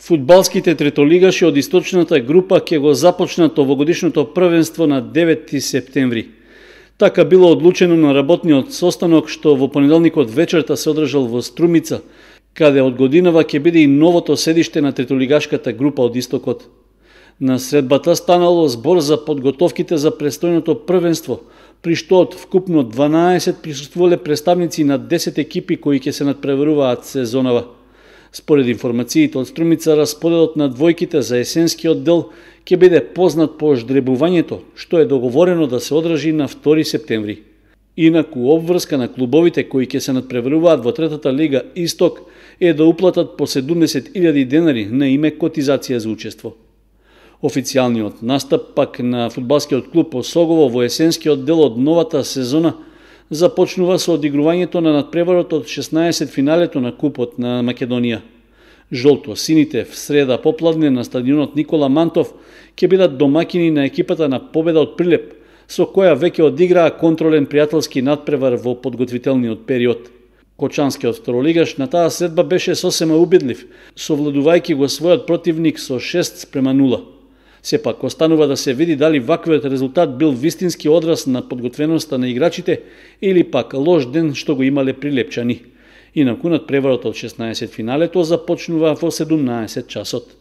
Фудбалските третолигаши од источната група ќе го започнат овогодишното првенство на 9 септември. Така било одлучено на работниот состанок што во понеделникот вечерта се одржал во Струмица, каде од годинава ќе биде и новото седиште на третолигашката група од Истокот. На средбата станало збор за подготовките за престојното првенство, при што од вкупно 12 присуствувале представници на 10 екипи кои ќе се надпреваруваат сезонава. Според информациите од Струмица, расподелот на двојките за есенскиот дел ќе биде познат по ждребувањето, што е договорено да се одржи на 2 септември. Инаку обврска на клубовите кои ќе се надпреваруваат во третата лига Исток е да уплатат по 70.000 денари на име котизација за учество. Официјалниот настап пак на фудбалскиот клуб Осогово во есенскиот дел од новата сезона започнува со одигрувањето на надпреварот од 16 финалето на Купот на Македонија. Жолто-сините в среда попладне на стадионот Никола Мантов ќе бидат домакини на екипата на Победа од Прилеп, со која веќе одиграа контролен пријателски надпревар во подготвителниот период. Кочанскиот второлигаш на таа средба беше сосема убедлив, совладувајќи го својот противник со 6:0. Сепак останува да се види дали ваквиот резултат бил вистински одраз на подготвеноста на играчите или пак лош ден што го имале прилепчани. Инаку надпреварот од 16 финалето започнува во 17 часот.